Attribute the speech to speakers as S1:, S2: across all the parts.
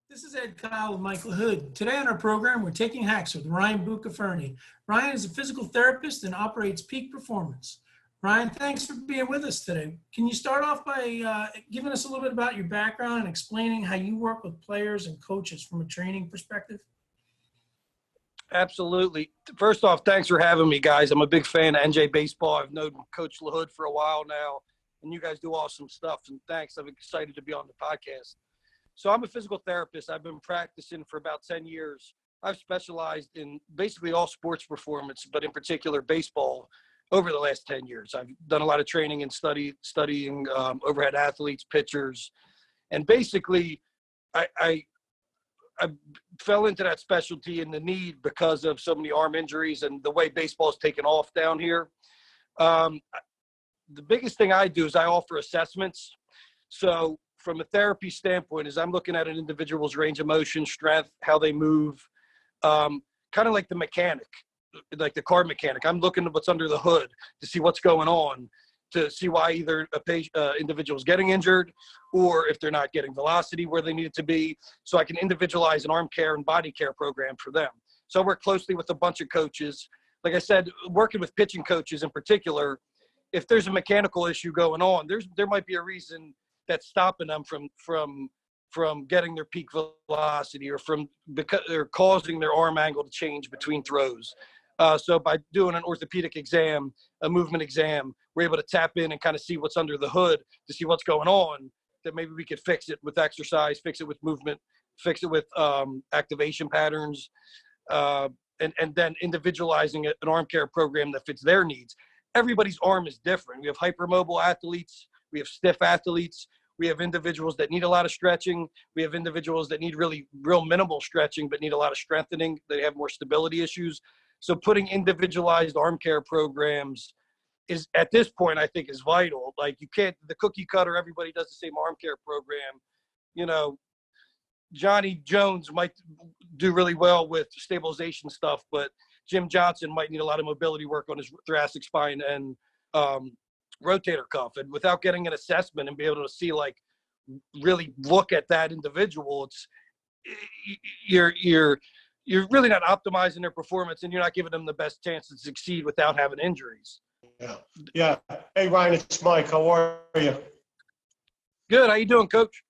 S1: This is Ed Kyle with Michael Hood. Today on our program, we're taking hacks with Ryan Buccafurni. Ryan is a physical therapist and operates Peak Performance. Ryan, thanks for being with us today. Can you start off by giving us a little bit about your background and explaining how you work with players and coaches from a training perspective?
S2: Absolutely. First off, thanks for having me, guys. I'm a big fan of NJ Baseball. I've known Coach LaHood for a while now, and you guys do awesome stuff. And thanks. I'm excited to be on the podcast. So I'm a physical therapist. I've been practicing for about 10 years. I've specialized in basically all sports performance, but in particular baseball over the last 10 years. I've done a lot of training and studying overhead athletes, pitchers, and basically I fell into that specialty and the need because of so many arm injuries and the way baseball's taken off down here. The biggest thing I do is I offer assessments. So from a therapy standpoint, is I'm looking at an individual's range of motion, strength, how they move, kind of like the mechanic, like the car mechanic. I'm looking at what's under the hood to see what's going on, to see why either a individual is getting injured or if they're not getting velocity where they need it to be, so I can individualize an arm care and body care program for them. So I work closely with a bunch of coaches. Like I said, working with pitching coaches in particular, if there's a mechanical issue going on, there might be a reason that's stopping them from getting their peak velocity, or because they're causing their arm angle to change between throws. So by doing an orthopedic exam, a movement exam, we're able to tap in and kind of see what's under the hood to see what's going on, that maybe we could fix it with exercise, fix it with movement, fix it with activation patterns, and then individualizing an arm care program that fits their needs. Everybody's arm is different. We have hypermobile athletes. We have stiff athletes. We have individuals that need a lot of stretching. We have individuals that need real minimal stretching but need a lot of strengthening. They have more stability issues. So putting individualized arm care programs is, at this point, I think is vital. Like, you can't, the cookie cutter, everybody does the same arm care program. You know, Johnny Jones might do really well with stabilization stuff, but Jim Johnson might need a lot of mobility work on his thoracic spine and rotator cuff. And without getting an assessment and be able to see, like, really look at that individual, you're really not optimizing their performance, and you're not giving them the best chance to succeed without having injuries.
S3: Yeah. Hey, Ryan, it's Mike. How are you?
S2: Good. How you doing, Coach?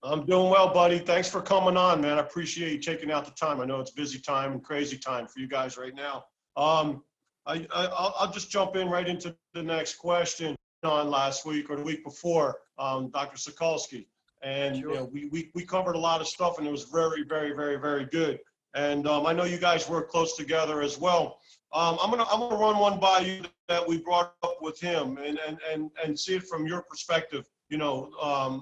S3: I'm doing well, buddy. Thanks for coming on, man. I appreciate you taking out the time. I know it's busy time and crazy time for you guys right now. I'll just jump in right into the next question. On last week or the week before, Dr. Sokolsky, and
S2: Sure.
S3: You know, we covered a lot of stuff, and it was very, very, very, very good. And I know you guys work close together as well. I'm gonna run one by you that we brought up with him, and see it from your perspective. You know,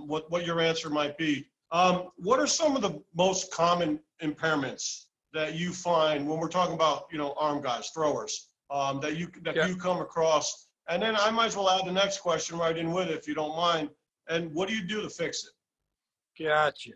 S3: what your answer might be. What are some of the most common impairments that you find when we're talking about, you know, arm guys, throwers, that you come across? And then I might as well add the next question right in with it, if you don't mind. And what do you do to fix it?
S2: Gotcha.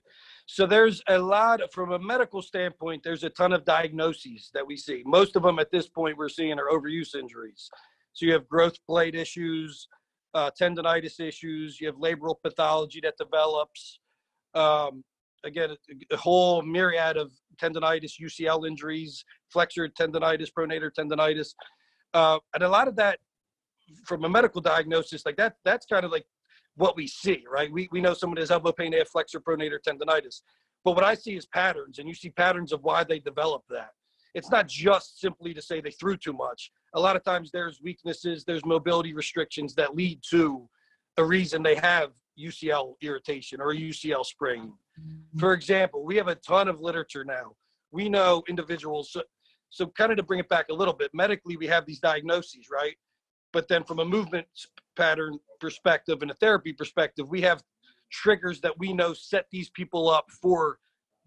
S2: So there's a lot, from a medical standpoint, there's a ton of diagnoses that we see. Most of them at this point we're seeing are overuse injuries. So you have growth plate issues, tendonitis issues, you have labral pathology that develops. Again, a whole myriad of tendonitis, UCL injuries, flexor tendonitis, pronator tendonitis. And a lot of that, from a medical diagnosis, like that's kind of like what we see, right? We know someone has elbow pain, they have flexor pronator tendonitis. But what I see is patterns, and you see patterns of why they develop that. It's not just simply to say they threw too much. A lot of times there's weaknesses, there's mobility restrictions that lead to a reason they have UCL irritation or a UCL sprain. For example, we have a ton of literature now. We know individuals, so kind of to bring it back a little bit, medically we have these diagnoses, right? But then from a movement pattern perspective and a therapy perspective, we have triggers that we know set these people up for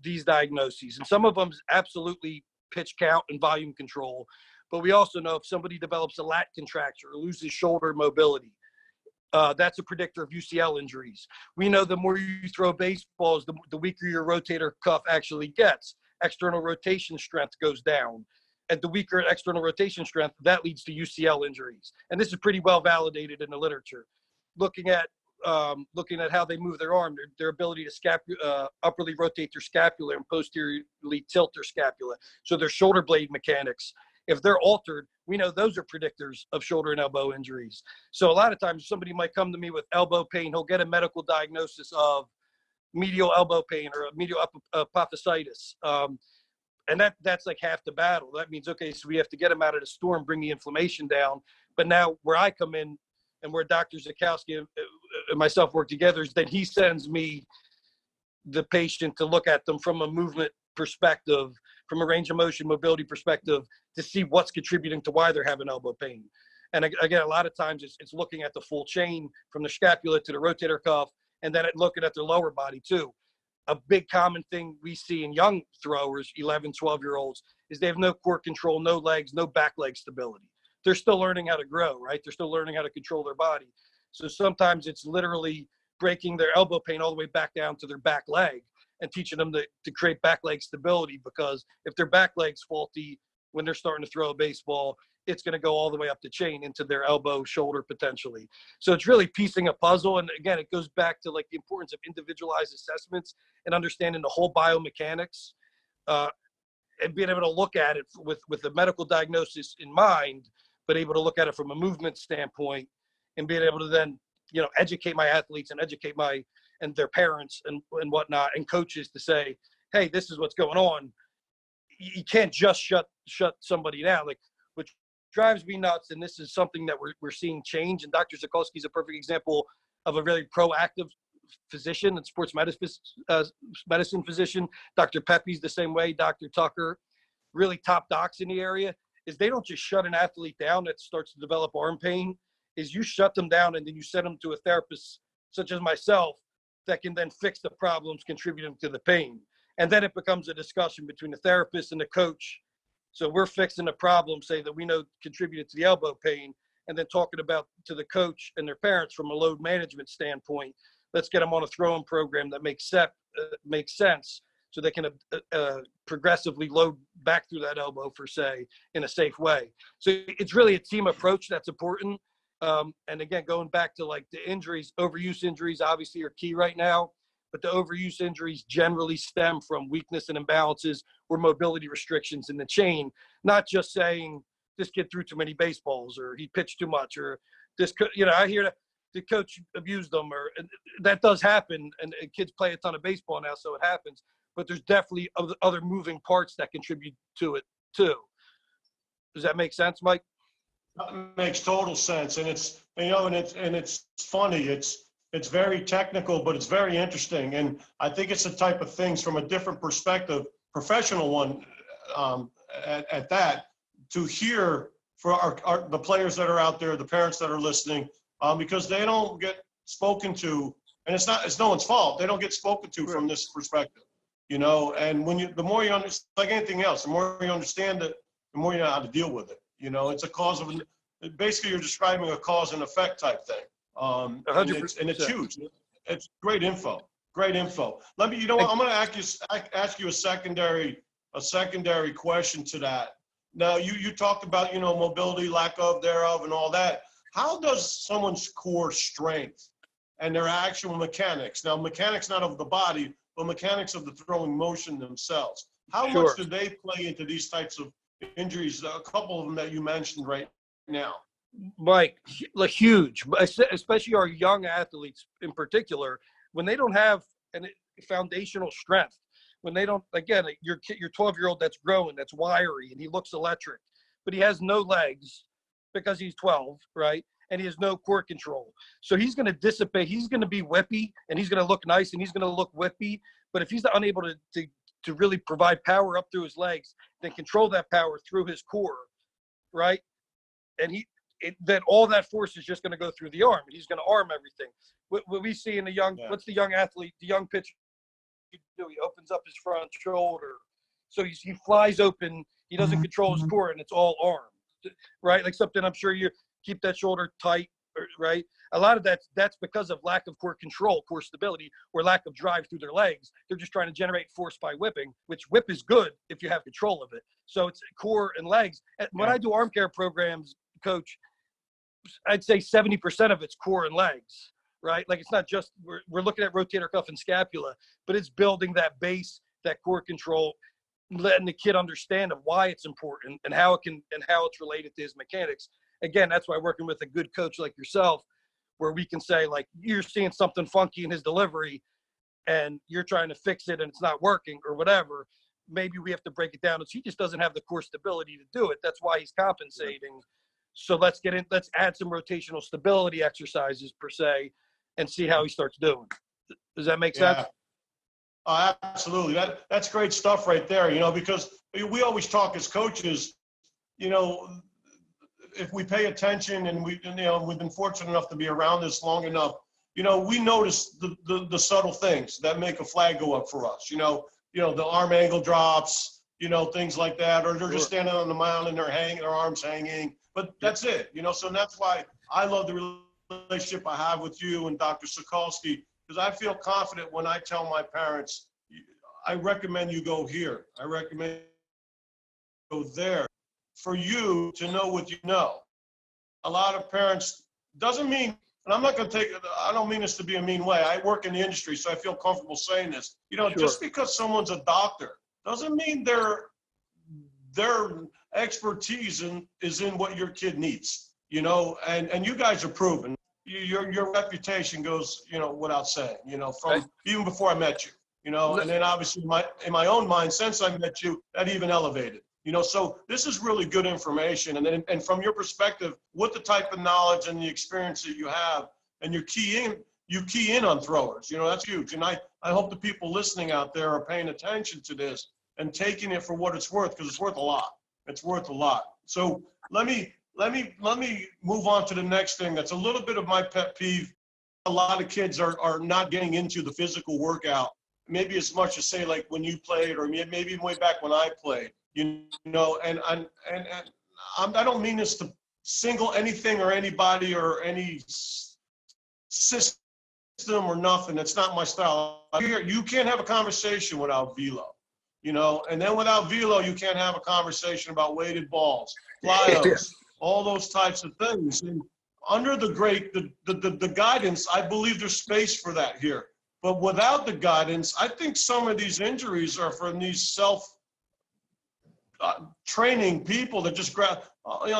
S2: these diagnoses. And some of them absolutely pitch count and volume control. But we also know if somebody develops a lat contracture or loses shoulder mobility, that's a predictor of UCL injuries. We know the more you throw baseballs, the weaker your rotator cuff actually gets. External rotation strength goes down. At the weaker external rotation strength, that leads to UCL injuries. And this is pretty well validated in the literature. Looking at looking at how they move their arm, their ability to upperly rotate their scapula and posteriorly tilt their scapula. So their shoulder blade mechanics, if they're altered, we know those are predictors of shoulder and elbow injuries. So a lot of times somebody might come to me with elbow pain. He'll get a medical diagnosis of medial elbow pain or medial apophysitis. And that's like half the battle. That means, okay, so we have to get him out of the storm, bring the inflammation down. But now where I come in and where Dr. Zakowski and myself work together is that he sends me the patient to look at them from a movement perspective, from a range of motion mobility perspective, to see what's contributing to why they're having elbow pain. And again, a lot of times it's looking at the full chain from the scapula to the rotator cuff, and then looking at their lower body too. A big common thing we see in young throwers, 11, 12-year-olds, is they have no core control, no legs, no back leg stability. They're still learning how to grow, right? They're still learning how to control their body. So sometimes it's literally breaking their elbow pain all the way back down to their back leg and teaching them to create back leg stability, because if their back leg's faulty when they're starting to throw a baseball, it's going to go all the way up the chain into their elbow, shoulder potentially. So it's really piecing a puzzle. And again, it goes back to like the importance of individualized assessments and understanding the whole biomechanics, and being able to look at it with a medical diagnosis in mind, but able to look at it from a movement standpoint, and being able to then, educate my athletes and educate and their parents and whatnot, and coaches to say, hey, this is what's going on. You can't just shut somebody down. Like, which drives me nuts, and this is something that we're seeing change. And Dr. Zakowski is a perfect example of a very proactive physician and sports medicine physician. Dr. Pepe's the same way. Dr. Tucker, really top docs in the area, is they don't just shut an athlete down that starts to develop arm pain. Is you shut them down and then you send them to a therapist such as myself that can then fix the problems contributing to the pain. And then it becomes a discussion between the therapist and the coach. So we're fixing the problem, say, that we know contributed to the elbow pain, and then talking about to the coach and their parents from a load management standpoint. Let's get them on a throwing program that makes sense, so they can progressively load back through that elbow, for say, in a safe way. So it's really a team approach that's important. And again, going back to like the injuries, overuse injuries obviously are key right now, but the overuse injuries generally stem from weakness and imbalances or mobility restrictions in the chain, not just saying this kid threw too many baseballs or he pitched too much or this, I hear that the coach abused them, or that does happen, and kids play a ton of baseball now, so it happens, but there's definitely other moving parts that contribute to it too. Does that make sense, Mike?
S3: That makes total sense, and it's funny. It's very technical, but it's very interesting, and I think it's the type of things from a different perspective, professional one, at that, to hear for the players that are out there, the parents that are listening, because they don't get spoken to, and it's no one's fault. They don't get spoken to from this perspective, and the more you understand, like anything else, the more you understand it, the more you know how to deal with it. It's a cause of, basically you're describing a cause and effect type thing. And it's huge. It's great info. Great info. Let me, I'm going to ask you a secondary question to that. Now you talked about, mobility, lack of thereof, and all that. How does someone's core strength and their actual mechanics, now mechanics not of the body, but mechanics of the throwing motion themselves, how much do they play into these types of injuries? A couple of them that you mentioned right now.
S2: Mike, huge, especially our young athletes in particular, when they don't have a foundational strength, when they don't, again, your 12-year-old that's growing, that's wiry, and he looks electric, but he has no legs because he's 12, right? And he has no core control. So he's going to dissipate. He's going to be whippy, and he's going to look nice, and he's going to look whippy. But if he's unable to really provide power up through his legs, then control that power through his core, right? And then all that force is just going to go through the arm, and he's going to arm everything. What we see in the young, what's the young athlete, the young pitcher do? He opens up his front shoulder. So he flies open. He doesn't control his core, and it's all arm, right? Like something I'm sure you keep that shoulder tight, right? A lot of that's because of lack of core control, core stability, or lack of drive through their legs. They're just trying to generate force by whipping, which whip is good if you have control of it. So it's core and legs. And when I do arm care programs, Coach, I'd say 70% of it's core and legs, right? Like it's not just we're looking at rotator cuff and scapula, but it's building that base, that core control, letting the kid understand of why it's important and how it's related to his mechanics. Again, that's why working with a good coach like yourself, where we can say, like, you're seeing something funky in his delivery and you're trying to fix it and it's not working or whatever. Maybe we have to break it down. He just doesn't have the core stability to do it. That's why he's compensating. So let's add some rotational stability exercises per se and see how he starts doing. Does that make sense?
S3: Absolutely. That's great stuff right there, because we always talk as coaches, if we pay attention and we've been fortunate enough to be around this long enough, we notice the subtle things that make a flag go up for us, the arm angle drops, things like that, or they're just standing on the mound and their arms hanging, but that's it, so that's why I love the relationship I have with you and Dr. Sokolsky, because I feel confident when I tell my parents, I recommend you go here. I recommend you go there for you to know what you know. A lot of parents doesn't mean, and I'm not going to I don't mean this to be a mean way. I work in the industry, so I feel comfortable saying this.
S2: Sure.
S3: Just because someone's a doctor doesn't mean their expertise is in what your kid needs, and you guys are proven. Your reputation goes, without saying, from even before I met you, and then obviously in my own mind, since I met you, that even elevated, so this is really good information. And from your perspective, what the type of knowledge and the experience that you have, and you key in on throwers, that's huge. And I hope the people listening out there are paying attention to this and taking it for what it's worth, because it's worth a lot. It's worth a lot. So let me move on to the next thing. That's a little bit of my pet peeve. A lot of kids are not getting into the physical workout, maybe as much as say like when you played, or maybe way back when I played, and I don't mean this to single anything or anybody or any system or nothing. It's not my style. You can't have a conversation without velo, and then without velo, you can't have a conversation about weighted balls, flyouts, all those types of things. And under the guidance, I believe there's space for that here. But without the guidance, I think some of these injuries are from these self-training people that just grab,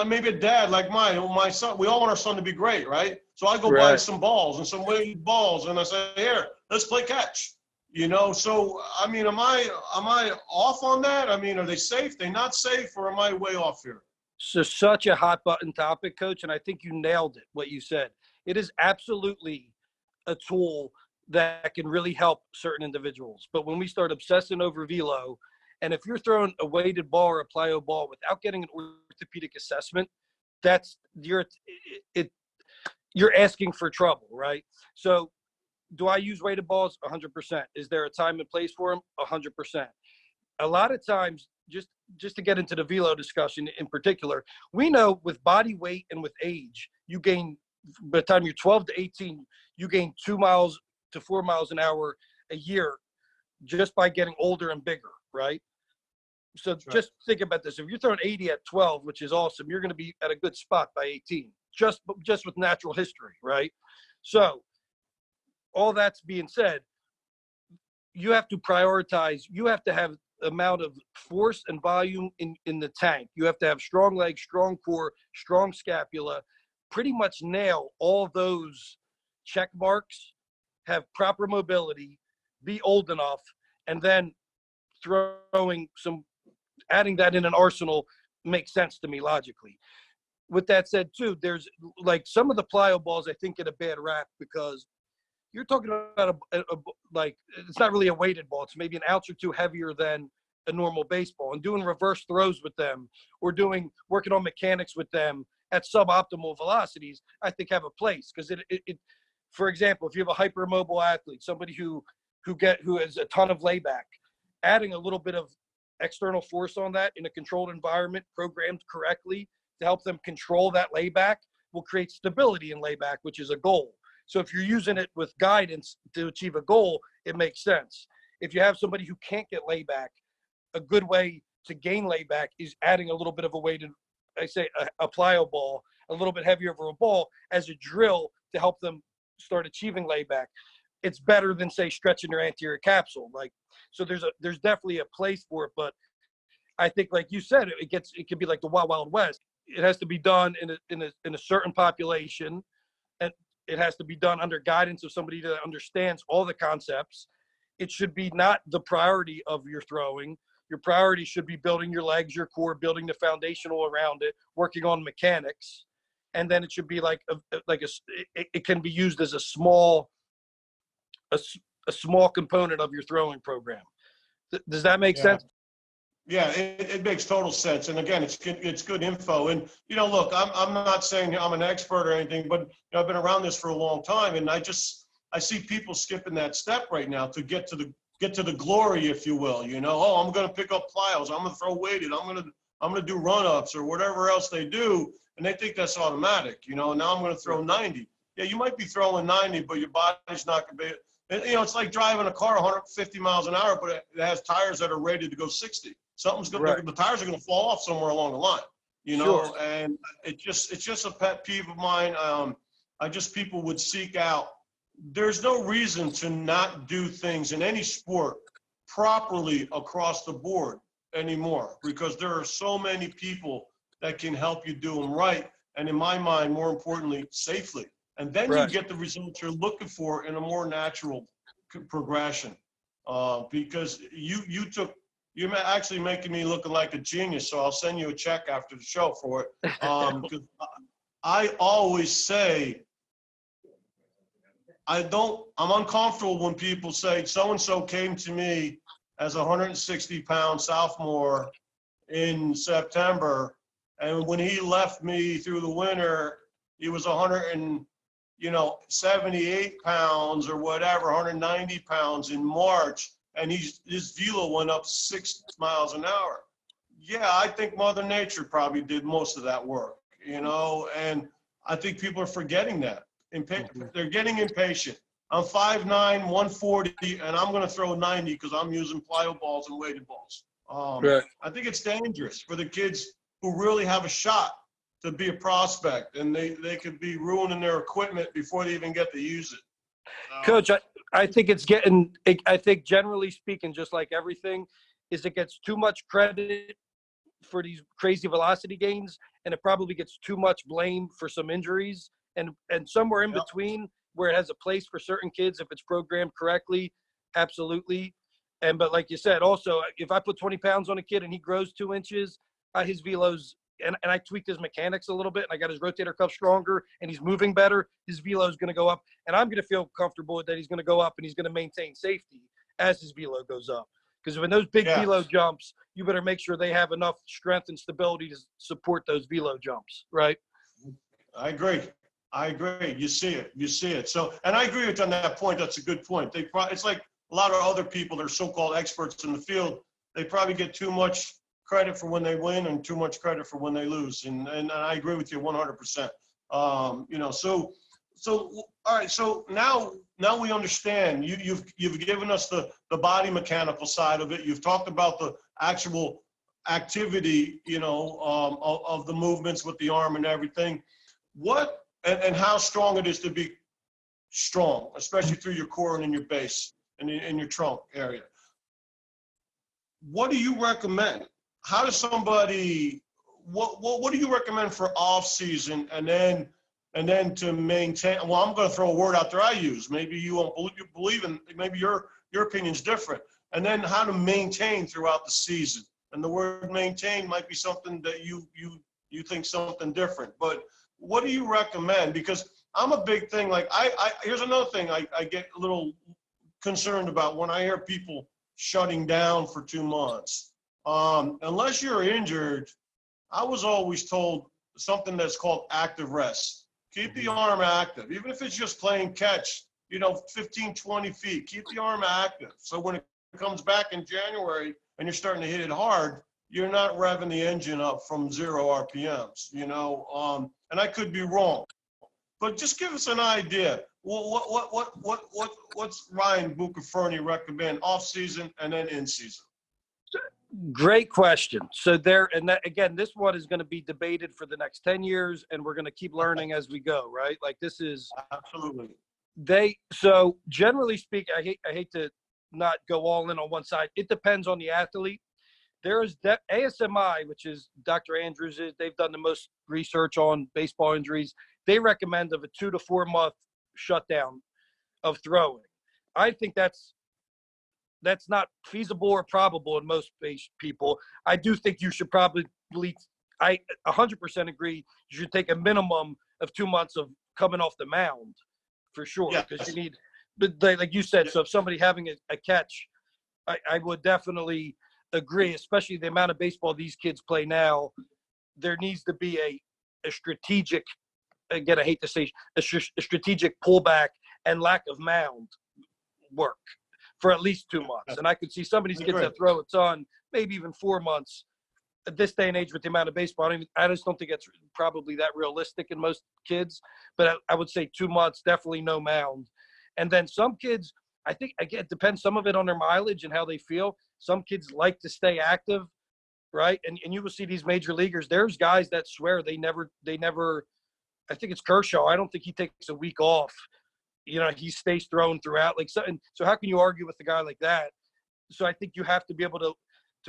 S3: maybe a dad like my son, we all want our son to be great, right? So I go buy some balls and some weighted balls, and I say, here, let's play catch. So, I mean, am I off on that? I mean, are they safe? They not safe, or am I way off here?
S2: So such a hot button topic, Coach, and I think you nailed it, what you said. It is absolutely a tool that can really help certain individuals. But when we start obsessing over velo, and if you're throwing a weighted ball or a plyo ball without getting an orthopedic assessment, you're asking for trouble, right? So do I use weighted balls? 100%. Is there a time and place for them? 100%. A lot of times, just to get into the velo discussion in particular, we know with body weight and with age, you gain, by the time you're 12 to 18, you gain 2 miles to 4 miles an hour a year just by getting older and bigger, right? So just think about this. If you're throwing 80 at 12, which is awesome, you're going to be at a good spot by 18, just with natural history, right? So all that's being said, you have to prioritize. You have to have amount of force and volume in the tank. You have to have strong legs, strong core, strong scapula, pretty much nail all those check marks, have proper mobility, be old enough, and then adding that in an arsenal makes sense to me logically. With that said too, there's like some of the plyo balls I think get a bad rap because you're talking about like it's not really a weighted ball. It's maybe an ounce or two heavier than a normal baseball, and doing reverse throws with them or working on mechanics with them at suboptimal velocities, I think have a place. Because it for example, if you have a hypermobile athlete, somebody who has a ton of layback, adding a little bit of external force on that in a controlled environment, programmed correctly to help them control that layback, will create stability in layback, which is a goal. So if you're using it with guidance to achieve a goal, it makes sense. If you have somebody who can't get layback, a good way to gain layback is adding a little bit of a weighted, a plyo ball, a little bit heavier of a ball as a drill to help them start achieving layback, it's better than, say, stretching your anterior capsule. Like, so there's definitely a place for it, but I think, like you said, it could be like the Wild Wild West. It has to be done in a certain population, and it has to be done under guidance of somebody that understands all the concepts. It should be not the priority of your throwing. Your priority should be building your legs, your core, building the foundational around it, working on mechanics, and then it should be it can be used as a small component of your throwing program. Does that make sense?
S3: Yeah, it makes total sense. And again, it's good info. And, look, I'm not saying I'm an expert or anything, but I've been around this for a long time. And I see people skipping that step right now to get to the glory, if you will. Oh, I'm going to pick up plyos. I'm going to throw weighted. I'm going to do run-ups or whatever else they do. And they think that's automatic. Now I'm going to throw 90. Yeah, you might be throwing 90, but your body's not going to be. It's like driving a car 150 miles an hour, but it has tires that are rated to go 60. Something's going. Right. The tires are going to fall off somewhere along the line,
S2: Sure.
S3: And it's just a pet peeve of mine. People would seek out. There's no reason to not do things in any sport properly across the board anymore, because there are so many people that can help you do them right, and in my mind, more importantly, safely. And then you get the results you're looking for in a more natural progression. Because you're actually making me looking like a genius, so I'll send you a check after the show for it. Because I always say, I'm uncomfortable when people say, so-and-so came to me as a 160-pound sophomore in September, and when he left me through the winter, he was 78 pounds or whatever, 190 pounds in March, and his velo went up 6 miles an hour. Yeah, I think Mother Nature probably did most of that work, and I think people are forgetting that. They're getting impatient. I'm 5'9", 140, and I'm going to throw 90 because I'm using plyo balls and weighted balls. I think it's dangerous for the kids who really have a shot to be a prospect, and they could be ruining their equipment before they even get to use it.
S2: Coach, I think I think generally speaking, just like everything, is it gets too much credit for these crazy velocity gains, and it probably gets too much blame for some injuries, and somewhere in between where it has a place for certain kids if it's programmed correctly, absolutely. But like you said, also, if I put 20 pounds on a kid and he grows 2 inches, his velo's and I tweaked his mechanics a little bit, and I got his rotator cuff stronger, and he's moving better, his velo is going to go up, and I'm going to feel comfortable that he's going to go up, and he's going to maintain safety as his velo goes up. Because when those big velo jumps, you better make sure they have enough strength and stability to support those velo jumps, right?
S3: I agree. You see it. So, and I agree with you on that point. That's a good point. It's like a lot of other people that are so-called experts in the field. They probably get too much credit for when they win and too much credit for when they lose. And I agree with you 100%. So all right. So now we understand. You've given us the body mechanical side of it. You've talked about the actual activity, of the movements with the arm and everything. What and how strong it is to be strong, especially through your core and in your base and in your trunk area. What do you recommend? How does somebody, what do you recommend for off season and then to maintain? Well, I'm going to throw a word out there I use. Maybe you won't believe in, maybe your opinion's different. And then how to maintain throughout the season. And the word maintain might be something that you think something different. But what do you recommend? Because I'm a big thing, like here's another thing I get a little concerned about when I hear people shutting down for 2 months. Unless you're injured, I was always told something that's called active rest. Keep the arm active, even if it's just playing catch, 15, 20 feet, keep the arm active. So when it comes back in January and you're starting to hit it hard, you're not revving the engine up from 0 RPMs, and I could be wrong, but just give us an idea. What's Ryan Buccafurni recommend off season and then in season?
S2: Great question. So this one is going to be debated for the next 10 years, and we're going to keep learning as we go, right? Like this is
S3: absolutely.
S2: So generally speaking, I hate to not go all in on one side. It depends on the athlete. There is ASMI, which is Dr. Andrews. They've done the most research on baseball injuries. They recommend of a 2 to 4 month shutdown of throwing. I think that's not feasible or probable in most people. I do think you should probably, I 100% agree, you should take a minimum of 2 months of coming off the mound for sure. Because you need, but like you said, so if somebody having a catch, I would definitely agree, especially the amount of baseball these kids play now. There needs to be a strategic, again, I hate to say, a strategic pullback and lack of mound work for at least 2 months. And I could see some of these kids that throw a ton, maybe even 4 months. At this day and age with the amount of baseball, I just don't think it's probably that realistic in most kids. But I would say 2 months, definitely no mound. And then some kids, I think, again, it depends some of it on their mileage and how they feel. Some kids like to stay active, right? And you will see these major leaguers. There's guys that swear they never, I think it's Kershaw. I don't think he takes a week off. He stays throwing throughout. Like, so how can you argue with a guy like that? So I think you have to be able to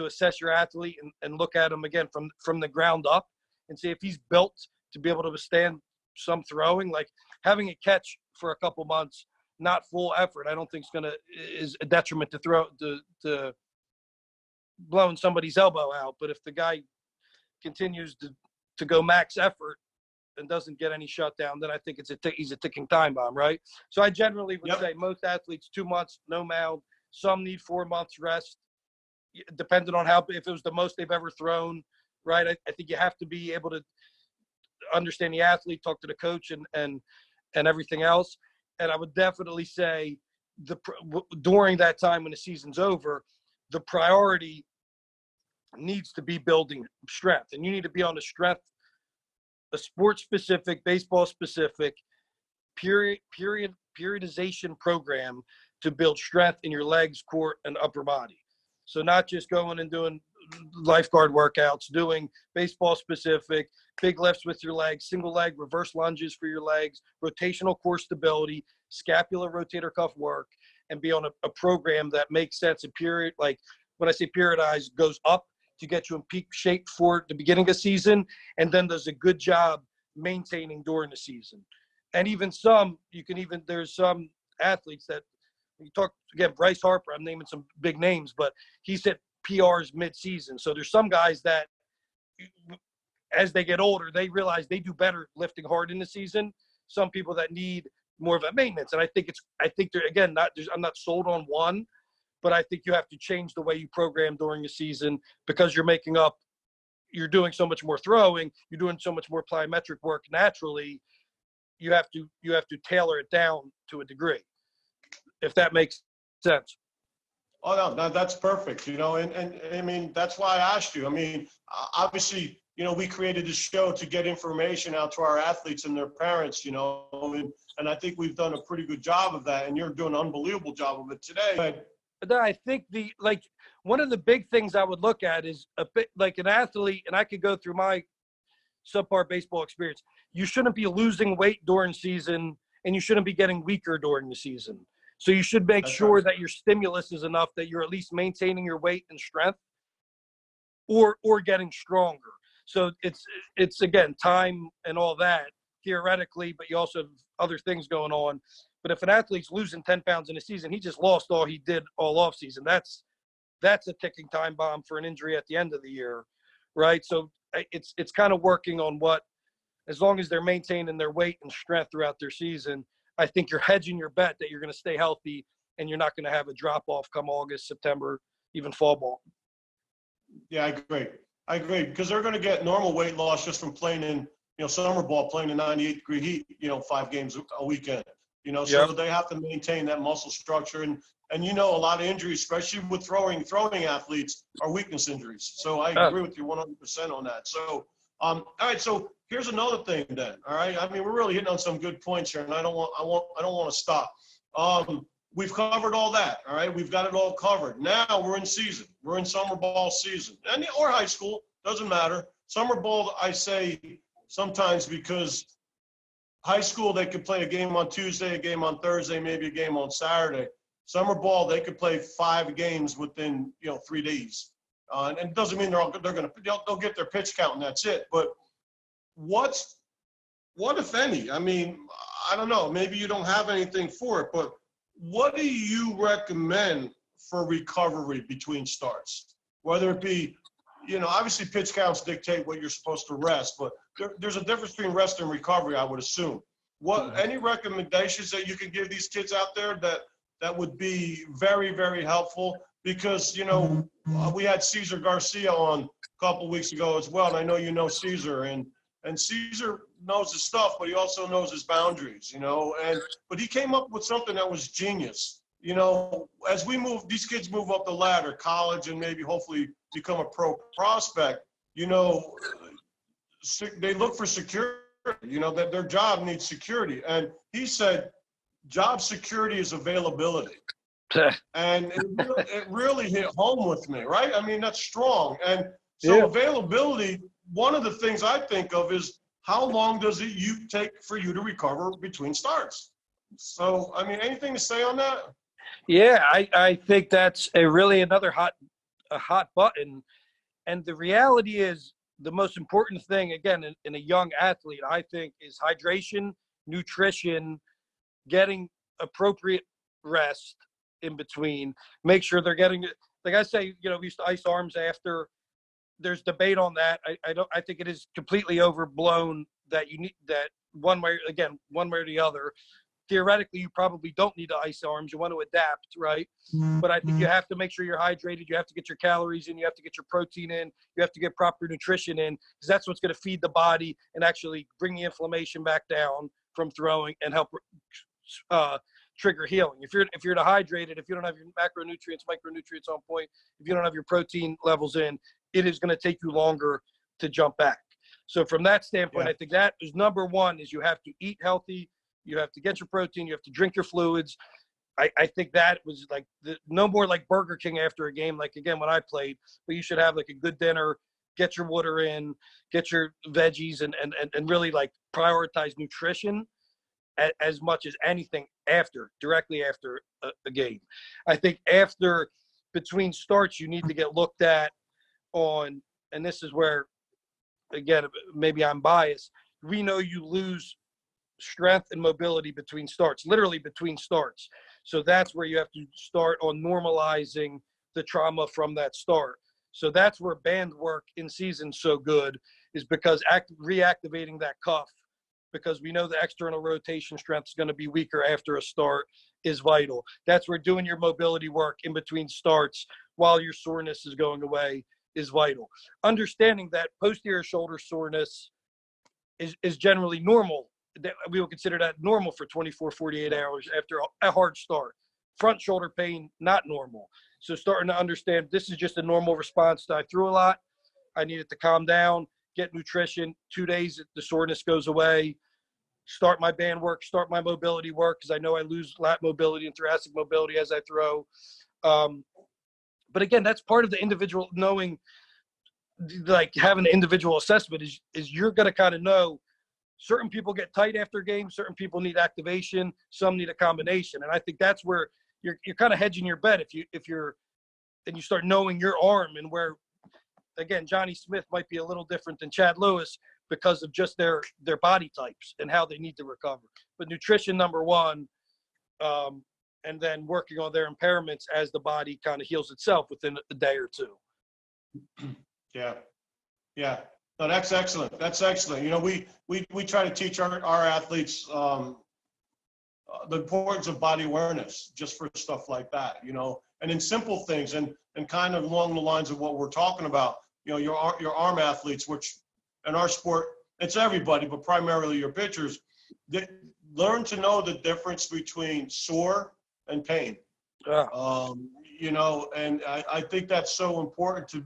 S2: assess your athlete and look at him again from the ground up and see if he's built to be able to withstand some throwing. Like having a catch for a couple months, not full effort, I don't think is a detriment to blowing somebody's elbow out. But if the guy continues to go max effort and doesn't get any shutdown, then I think he's a ticking time bomb, right? So I generally would say most athletes 2 months, no mound. Some need 4 months rest, depending on if it was the most they've ever thrown, right? I think you have to be able to understand the athlete, talk to the coach, and everything else. And I would definitely say during that time when the season's over, the priority needs to be building strength, and you need to be on a sport-specific, baseball-specific periodization program to build strength in your legs, core, and upper body. So not just going and doing lifeguard workouts, doing baseball-specific, big lifts with your legs, single leg, reverse lunges for your legs, rotational core stability, scapular rotator cuff work, and be on a program that makes sense. Like when I say periodize, goes up to get you in peak shape for the beginning of season, and then does a good job maintaining during the season. And even there's some athletes that you talk, again, Bryce Harper, I'm naming some big names, but he's hit PRs mid-season. So there's some guys that as they get older, they realize they do better lifting hard in the season. Some people that need more of a maintenance. And I think I'm not sold on one, but I think you have to change the way you program during the season because you're doing so much more throwing, you're doing so much more plyometric work naturally. You have to tailor it down to a degree, if that makes sense.
S3: Oh, no, that's perfect. And I mean, that's why I asked you. I mean, obviously, we created this show to get information out to our athletes and their parents, and I think we've done a pretty good job of that, and you're doing an unbelievable job of it today.
S2: I think one of the big things I would look at is a bit like an athlete, and I could go through my subpar baseball experience. You shouldn't be losing weight during season, and you shouldn't be getting weaker during the season. So you should make sure that your stimulus is enough that you're at least maintaining your weight and strength or getting stronger. So it's again, time and all that theoretically, but you also have other things going on. But if an athlete's losing 10 pounds in a season, he just lost all he did all off season. That's a ticking time bomb for an injury at the end of the year, right? So it's kind of working on as long as they're maintaining their weight and strength throughout their season, I think you're hedging your bet that you're going to stay healthy and you're not going to have a drop off come August, September, even fall ball.
S3: Yeah, I agree because they're going to get normal weight loss just from playing in, summer ball, playing in 98-degree heat, 5 games a weekend, so they have to maintain that muscle structure. And a lot of injuries, especially with throwing athletes, are weakness injuries. So I agree with you 100% on that. So, all right. So here's another thing then. All right. I mean, we're really hitting on some good points here, and I don't want to stop. We've covered all that. All right. We've got it all covered. Now we're in season. We're in summer ball season, or high school, doesn't matter. Summer ball, I say sometimes because high school, they could play a game on Tuesday, a game on Thursday, maybe a game on Saturday. Summer ball, they could play 5 games within 3 days. And it doesn't mean they'll get their pitch count and that's it. But what if any? I mean, I don't know. Maybe you don't have anything for it, but what do you recommend for recovery between starts? Whether it be, obviously pitch counts dictate what you're supposed to rest, but there's a difference between rest and recovery, I would assume. Any recommendations that you can give these kids out there that would be very, very helpful? Because, we had Cesar Garcia on a couple weeks ago as well, and I know you know Cesar, and Cesar knows his stuff, but he also knows his boundaries, but he came up with something that was genius. As these kids move up the ladder, college, and maybe hopefully become a pro prospect, they look for security, that their job needs security. And he said, job security is availability. And it really hit home with me, right? I mean, that's strong. And so availability, one of the things I think of is how long does it take for you to recover between starts? So, I mean, anything to say on that?
S2: Yeah, I think that's really another hot button. And the reality is the most important thing, again, in a young athlete, I think, is hydration, nutrition, getting appropriate rest in between. Make sure they're getting, like I say, we used to ice arms after. There's debate on that. I think it is completely overblown that you need that one way or the other. Theoretically, you probably don't need to ice arms. You want to adapt, right? But I think you have to make sure you're hydrated. You have to get your calories in. You have to get your protein in. You have to get proper nutrition in, because that's what's going to feed the body and actually bring the inflammation back down from throwing and help trigger healing. If you're dehydrated, if you don't have your macronutrients, micronutrients on point, if you don't have your protein levels in, it is going to take you longer to jump back. So from that standpoint, I think that is number one, is you have to eat healthy. You have to get your protein. You have to drink your fluids. I think that was like no more like Burger King after a game, like, again, when I played, but you should have like a good dinner, get your water in, get your veggies, and really like prioritize nutrition as much as anything directly after a game. I think between starts, you need to get looked at on, and this is where, again, maybe I'm biased. We know you lose strength and mobility between starts, literally between starts. So that's where you have to start on normalizing the trauma from that start. So that's where band work in season so good, is because reactivating that cuff, because we know the external rotation strength is going to be weaker after a start, is vital. That's where doing your mobility work in between starts while your soreness is going away is vital. Understanding that posterior shoulder soreness is generally normal. We will consider that normal for 24, 48 hours after a hard start. Front shoulder pain, not normal. So starting to understand this is just a normal response to I threw a lot. I needed to calm down, get nutrition. 2 days, the soreness goes away. Start my band work, start my mobility work, because I know I lose lat mobility and thoracic mobility as I throw. But again, that's part of the individual knowing, like having an individual assessment is you're going to kind of know certain people get tight after games, certain people need activation, some need a combination. And I think that's where you're kind of hedging your bet if you start knowing your arm and where, again, Johnny Smith might be a little different than Chad Lewis because of just their body types and how they need to recover. But nutrition, number one, and then working on their impairments as the body kind of heals itself within a day or two.
S3: Yeah. No, that's excellent. That's excellent. We try to teach our athletes the importance of body awareness just for stuff like that, and in simple things and kind of along the lines of what we're talking about, your arm athletes, which in our sport, it's everybody, but primarily your pitchers, they learn to know the difference between sore and pain. And I think that's so important.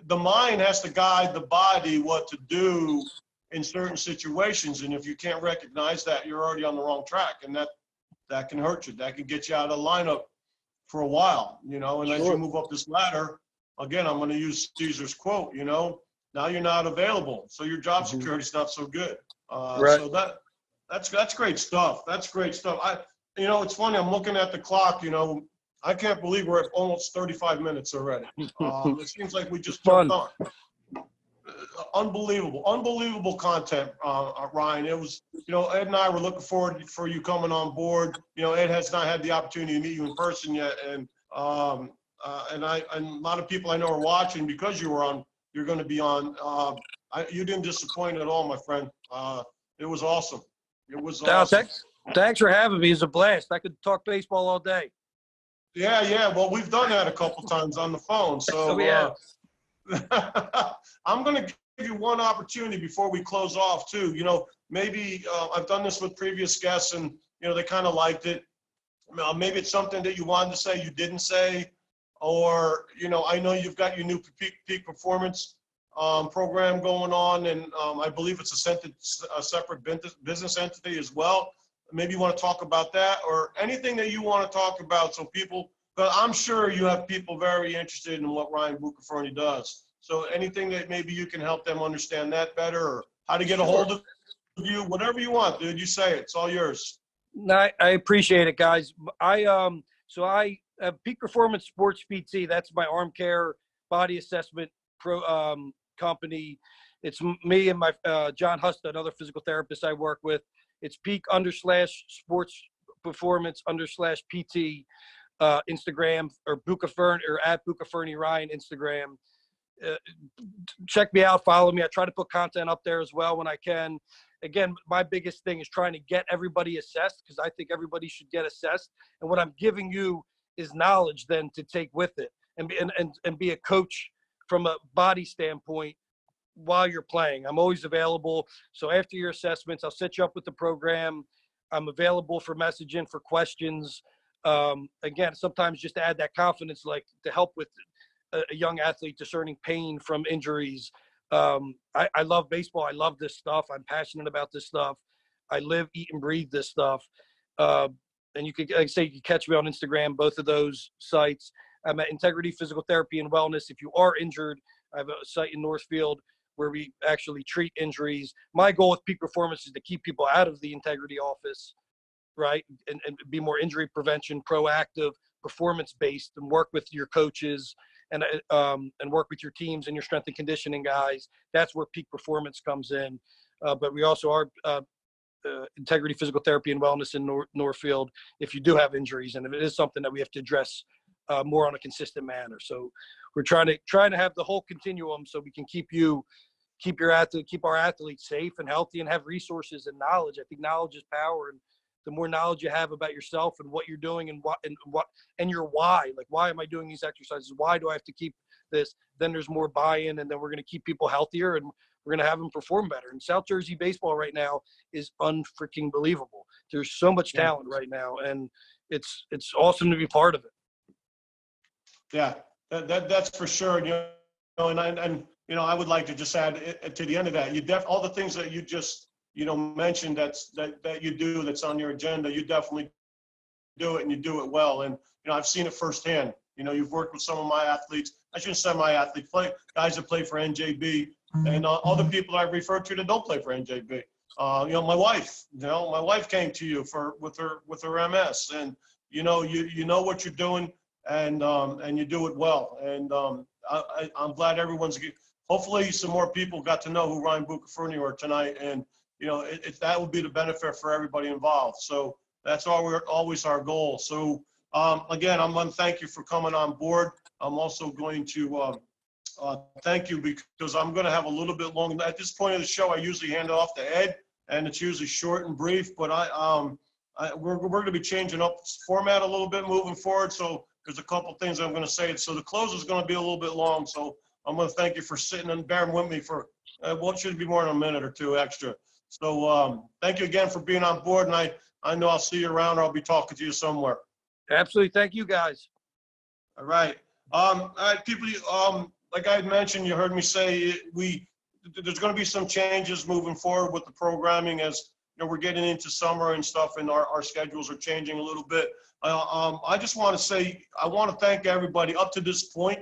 S3: The mind has to guide the body what to do in certain situations. And if you can't recognize that, you're already on the wrong track. And that can hurt you. That can get you out of the lineup for a while, and as you move up this ladder, again, I'm going to use Caesar's quote, now you're not available. So your job security is not so good. Right. So That's great stuff. That's great stuff. It's funny. I'm looking at the clock. I can't believe we're at almost 35 minutes already. It seems like we just jumped on. Unbelievable content, Ryan. It was, Ed and I were looking forward for you coming on board. Ed has not had the opportunity to meet you in person yet, and a lot of people I know are watching because you're going to be on. You didn't disappoint at all, my friend. It was awesome. It was awesome.
S2: Thanks for having me. It's a blast. I could talk baseball all day.
S3: Yeah. Well, we've done that a couple times on the phone. So I'm going to give you one opportunity before we close off too. Maybe I've done this with previous guests and, they kind of liked it. Maybe it's something that you wanted to say, you didn't say, or, I know you've got your new peak performance program going on. And I believe it's a separate business entity as well. Maybe you want to talk about that or anything that you want to talk about. So but I'm sure you have people very interested in what Ryan Buccafurni does. So anything that maybe you can help them understand that better or how to get a hold of you, whatever you want, dude, you say it. It's all yours.
S2: No, I appreciate it, guys. So I have Peak Performance Sports PT. That's my arm care body assessment company. It's me and my John Husta, another physical therapist I work with. It's peak_sports performance _PT Instagram or Buccafurni or at Buccafurni Ryan Instagram. Check me out, follow me. I try to put content up there as well when I can. Again, my biggest thing is trying to get everybody assessed because I think everybody should get assessed. And what I'm giving you is knowledge then to take with it and be a coach from a body standpoint while you're playing. I'm always available. So after your assessments, I'll set you up with the program. I'm available for messaging, for questions. Again, sometimes just to add that confidence, like to help with a young athlete discerning pain from injuries. I love baseball. I love this stuff. I'm passionate about this stuff. I live, eat, and breathe this stuff. And you could, like I say, you can catch me on Instagram, both of those sites. I'm at Integrity Physical Therapy and Wellness. If you are injured, I have a site in Northfield where we actually treat injuries. My goal with Peak Performance is to keep people out of the Integrity office, right? And be more injury prevention, proactive, performance-based, and work with your coaches and work with your teams and your strength and conditioning guys. That's where Peak Performance comes in. But we also are Integrity Physical Therapy and Wellness in Northfield if you do have injuries, and if it is something that we have to address more on a consistent manner. So we're trying to have the whole continuum so we can keep our athletes safe and healthy and have resources and knowledge. I think knowledge is power, and the more knowledge you have about yourself and what you're doing and your why, like, why am I doing these exercises? Why do I have to keep this? Then there's more buy-in, and then we're going to keep people healthier and we're going to have them perform better. And South Jersey baseball right now is unfreaking believable. There's so much talent right now, and it's awesome to be part of it.
S3: Yeah, that's for sure. And I would like to just add to the end of that, all the things that you just mentioned that you do that's on your agenda, you definitely do it, and you do it well. And I've seen it firsthand. You've worked with some of my athletes. I shouldn't say my athletes, guys that play for NJB, and other people I refer to that don't play for NJB. My wife. My wife came to you with her MS, and you know what you're doing, and you do it well. And I'm glad hopefully some more people got to know who Ryan Buccafurni are tonight, and that would be the benefit for everybody involved. So that's always our goal. So again, I'm going to thank you for coming on board. I'm also going to thank you because I'm going to have a little bit longer. At this point of the show, I usually hand it off to Ed, and it's usually short and brief. But we're going to be changing up format a little bit moving forward. So there's a couple things I'm going to say. So the close is going to be a little bit long. So I'm going to thank you for sitting and bearing with me for what should be more than a minute or two extra. So thank you again for being on board, and I know I'll see you around, or I'll be talking to you somewhere.
S2: Absolutely. Thank you, guys.
S3: All right. All right, people, like I had mentioned, you heard me say there's going to be some changes moving forward with the programming as we're getting into summer and stuff, and our schedules are changing a little bit. I just want to say I want to thank everybody up to this point.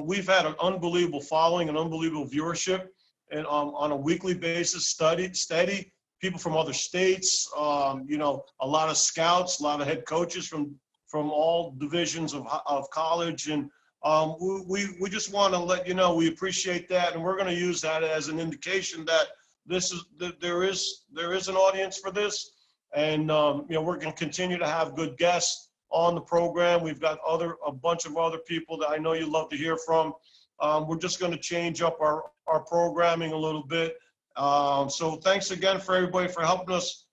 S3: We've had an unbelievable following, an unbelievable viewership, and on a weekly basis, steady. people from other states, you know, a lot of scouts, a lot of head coaches from all divisions of college. And we just want to let you know we appreciate that, and we're going to use that as an indication that there is an audience for this. And you know, we're going to continue to have good guests on the program. We've got a bunch of other people that I know you love to hear from. We're just going to change up our programming a little bit. So thanks again for everybody for helping us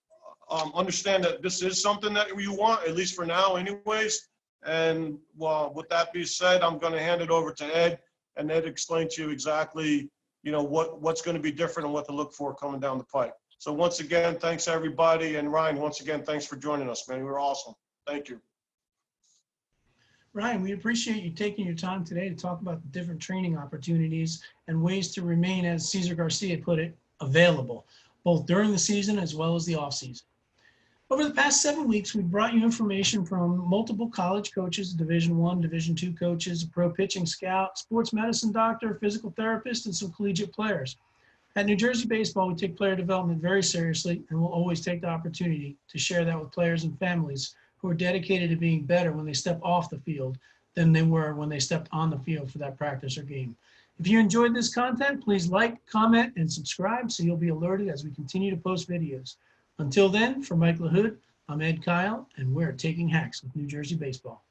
S3: understand that this is something that you want, at least for now anyways. And well, with that being said, I'm going to hand it over to Ed, and Ed explain to you exactly, you know, what's going to be different and what to look for coming down the pipe. So once again, thanks everybody. And Ryan, once again, thanks for joining us, man. You were awesome. Thank you.
S1: Ryan, we appreciate you taking your time today to talk about the different training opportunities and ways to remain, as Cesar Garcia put it, available, both during the season as well as the off season. Over the past 7 weeks, we've brought you information from multiple college coaches, Division I, Division II coaches, a pro pitching scout, sports medicine doctor, physical therapist, and some collegiate players. At New Jersey Baseball, we take player development very seriously, and we'll always take the opportunity to share that with players and families who are dedicated to being better when they step off the field than they were when they stepped on the field for that practice or game. If you enjoyed this content, please like, comment, and subscribe so you'll be alerted as we continue to post videos. Until then, for Mike LaHood, I'm Ed Kyle, and we're taking hacks with New Jersey Baseball.